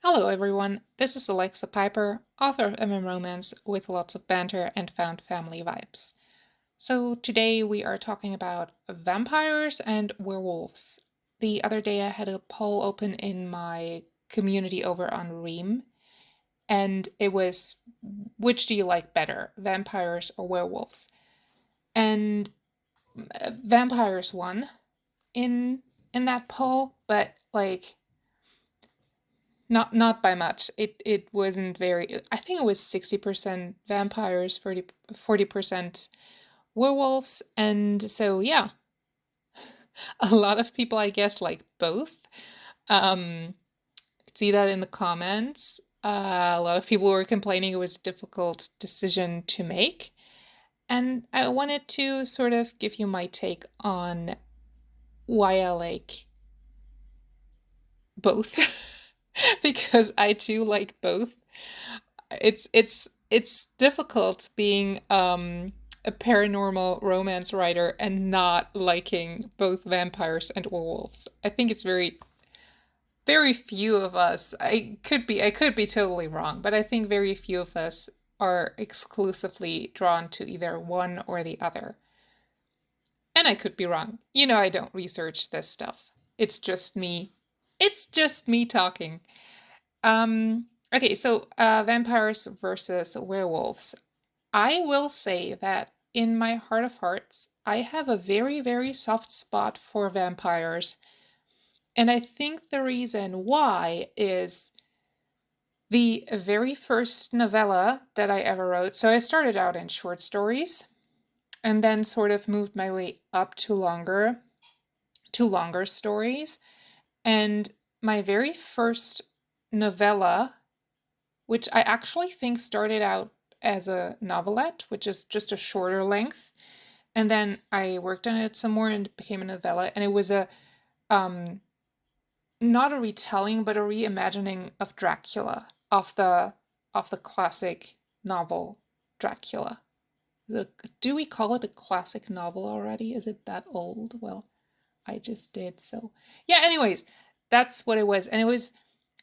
Hello everyone, this is Alexa Piper, author of Romance with lots of banter and found family vibes. So today we are talking about vampires and werewolves. The other day I had a poll open in my community over on Ream, and it was, which do you like better, vampires or werewolves? And vampires won in that poll, but not by much. It wasn't very. I think it was 60% vampires, 40% werewolves, and so yeah, a lot of people I guess like both. Could see that in the comments. A lot of people were complaining it was a difficult decision to make, and I wanted to sort of give you my take on why I like both, because I too like both. It's difficult being a paranormal romance writer and not liking both vampires and werewolves. I think it's very few of us. I could be totally wrong, but I think very few of us are exclusively drawn to either one or the other. And I could be wrong. I don't research this stuff. It's just me. It's just me talking. Okay, so vampires versus werewolves. I will say that in my heart of hearts, I have a very soft spot for vampires. And I think the reason why is the very first novella that I ever wrote. So I started out in short stories and then sort of moved my way up to longer stories. And my very first novella, which I actually think started out as a novelette, which is just a shorter length. And then I worked on it some more and it became a novella. And it was a um not a retelling, but a reimagining of Dracula, of the classic novel Dracula. Do we call it a classic novel already? Is it that old? Well, I just did. So, yeah, anyways, that's what it was. And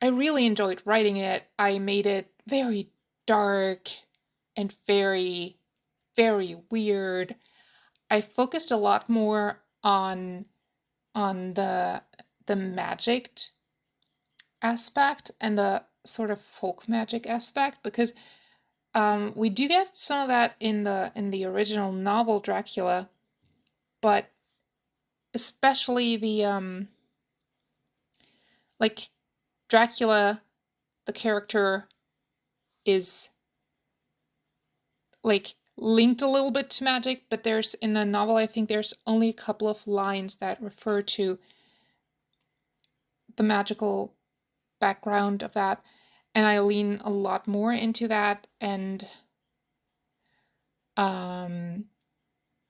I really enjoyed writing it. I made it very dark and very weird. I focused a lot more on the magic aspect and the sort of folk magic aspect because we do get some of that in the original novel Dracula, but especially the like Dracula, the character is like linked a little bit to magic, but there's in the novel I think there's only a couple of lines that refer to the magical background of that, and I lean a lot more into that, and um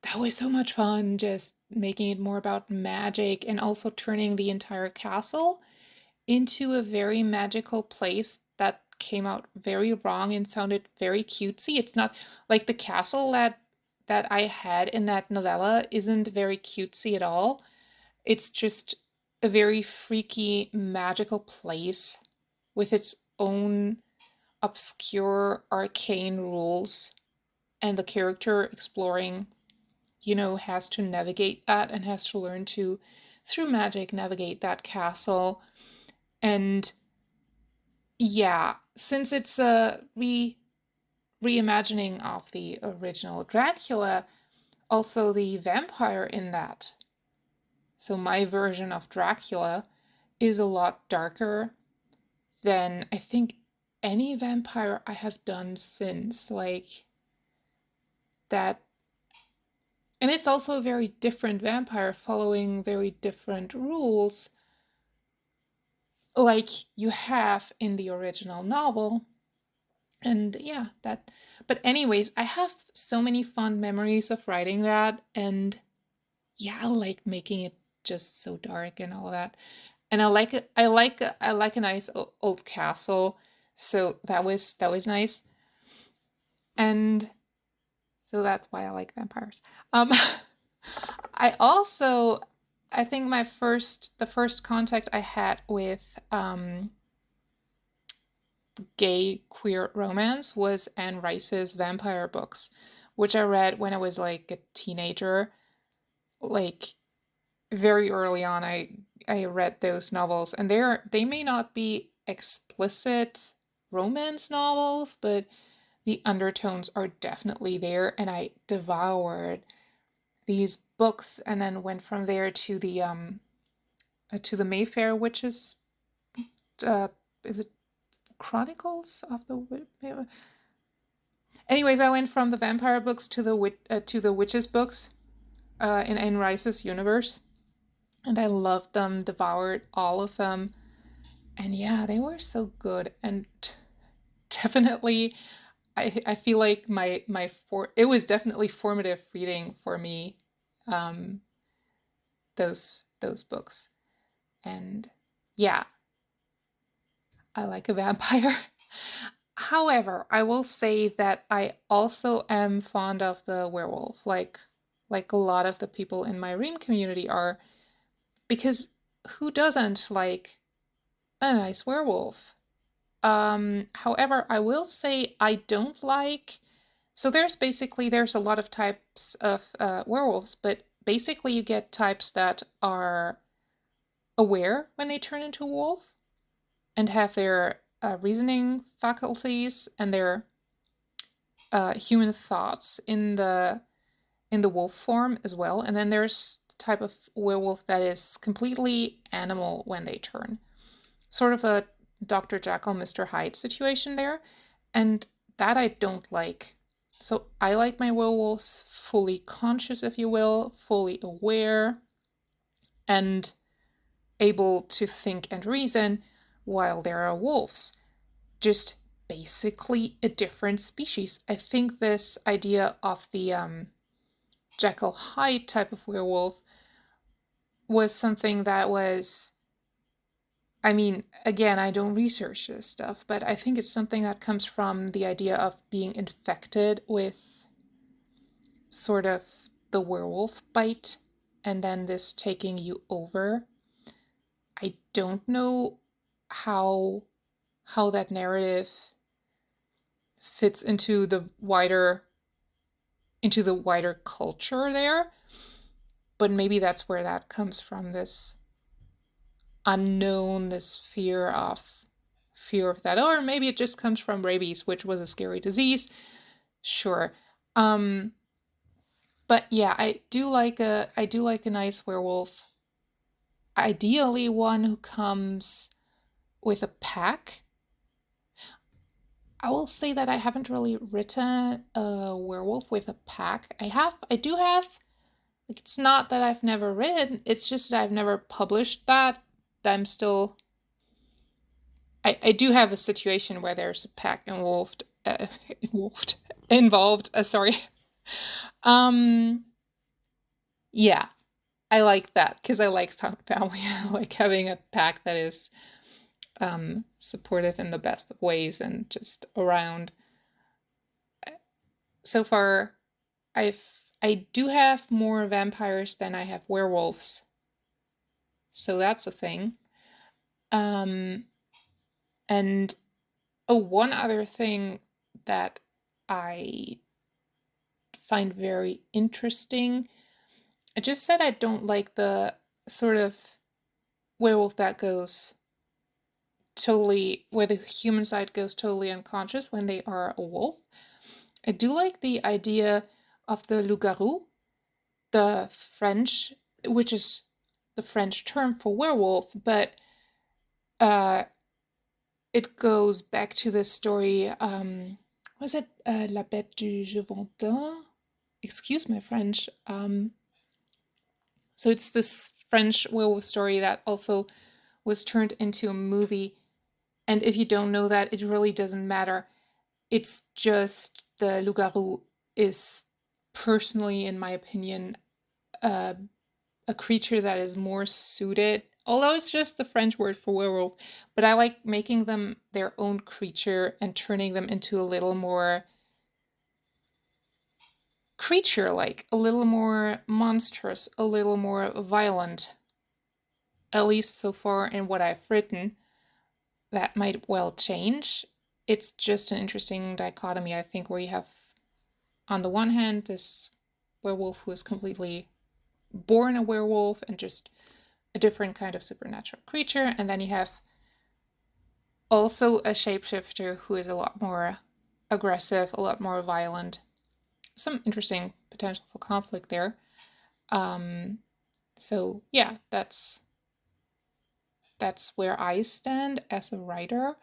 that was so much fun just making it more about magic and also turning the entire castle into a very magical place that came out very wrong and sounded very cutesy. It's not like the castle that I had in that novella isn't very cutesy at all. It's just a very freaky magical place with its own obscure arcane rules, and the character exploring, has to navigate that and has to learn to, through magic, navigate that castle. And yeah, since it's a reimagining of the original Dracula, also the vampire in that. So my version of Dracula is a lot darker than I think any vampire I have done since. Like that. And it's also a very different vampire following very different rules like you have in the original novel. And yeah, that. But, anyways, I have so many fond memories of writing that. And yeah, I like making it just so dark and all that. And I like it. I like a nice old castle. So that was nice. And so that's why I like vampires. Um, I also, I think the first contact I had with gay queer romance was Anne Rice's vampire books, which I read when I was like a teenager. Like very early on, I read those novels, and they may not be explicit romance novels, but the undertones are definitely there, and I devoured these books, and then went from there to the Mayfair Witches. Uh, is it Chronicles of the? Anyways, I went from the vampire books to the witches books in Anne Rice's universe, and I loved them, devoured all of them, and yeah, they were so good, and definitely, I feel like it was definitely formative reading for me, um, those books, and yeah, I like a vampire. However, I will say that I also am fond of the werewolf, like a lot of the people in my Ream community are, because who doesn't like a nice werewolf? However, I will say I don't like. So there's a lot of types of werewolves, but basically you get types that are aware when they turn into a wolf and have their reasoning faculties and their human thoughts in the wolf form as well. And then there's the type of werewolf that is completely animal when they turn. Sort of a Dr. Jekyll, Mr. Hyde situation there. And that I don't like. So I like my werewolves fully conscious, if you will, fully aware, and able to think and reason, while there are wolves. Just basically a different species. I think this idea of the Jekyll Hyde type of werewolf was something that was, I mean, again, I don't research this stuff, but I think it's something that comes from the idea of being infected with sort of the werewolf bite and then this taking you over. I don't know how that narrative fits into the wider culture there, but maybe that's where that comes from, this unknown, this fear of that, or maybe it just comes from rabies, which was a scary disease. Sure. um but yeah, I do like a nice werewolf, ideally one who comes with a pack. I will say that I haven't really written a werewolf with a pack. I do have, like, it's not that I've never written, it's just that I've never published that. I'm still, I do have a situation where there's a pack involved, involved, sorry. Um, yeah, I like that because I like family. I like having a pack that is supportive in the best of ways and just around. So far, I do have more vampires than I have werewolves, so that's a thing. Um, and oh, one other thing that I find very interesting. I just said I don't like the sort of werewolf that goes totally, where the human side goes totally unconscious when they are a wolf. I do like the idea of the loup-garou, the French, which is the French term for werewolf, but uh, it goes back to the story. Was it La Bête du Gévaudan? Excuse my French. So it's this French werewolf story that also was turned into a movie. And if you don't know that, it really doesn't matter. It's just the loup-garou is, personally, in my opinion, uh, a creature that is more suited, although it's just the French word for werewolf, but I like making them their own creature and turning them into a little more creature-like, a little more monstrous, a little more violent, at least so far in what I've written. That might well change. it's just an interesting dichotomy, I think, where you have, on the one hand, this werewolf who is completely born a werewolf and just a different kind of supernatural creature, and then you have also a shapeshifter who is a lot more aggressive, a lot more violent. Some interesting potential for conflict there. So yeah, that's where I stand as a writer.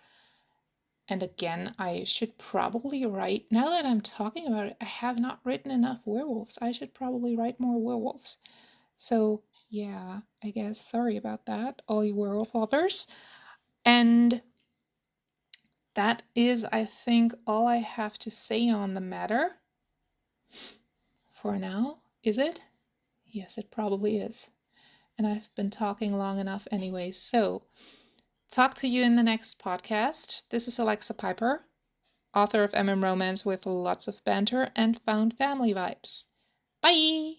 And again, I should probably write, now that I'm talking about it, I have not written enough werewolves. I should probably write more werewolves. So yeah, I guess sorry about that, all you werewolf lovers. And that is, I think, all I have to say on the matter for now. Is it? Yes, it probably is. And I've been talking long enough anyway. So, talk to you in the next podcast. This is Alexa Piper, author of MM Romance with lots of banter and found family vibes. Bye!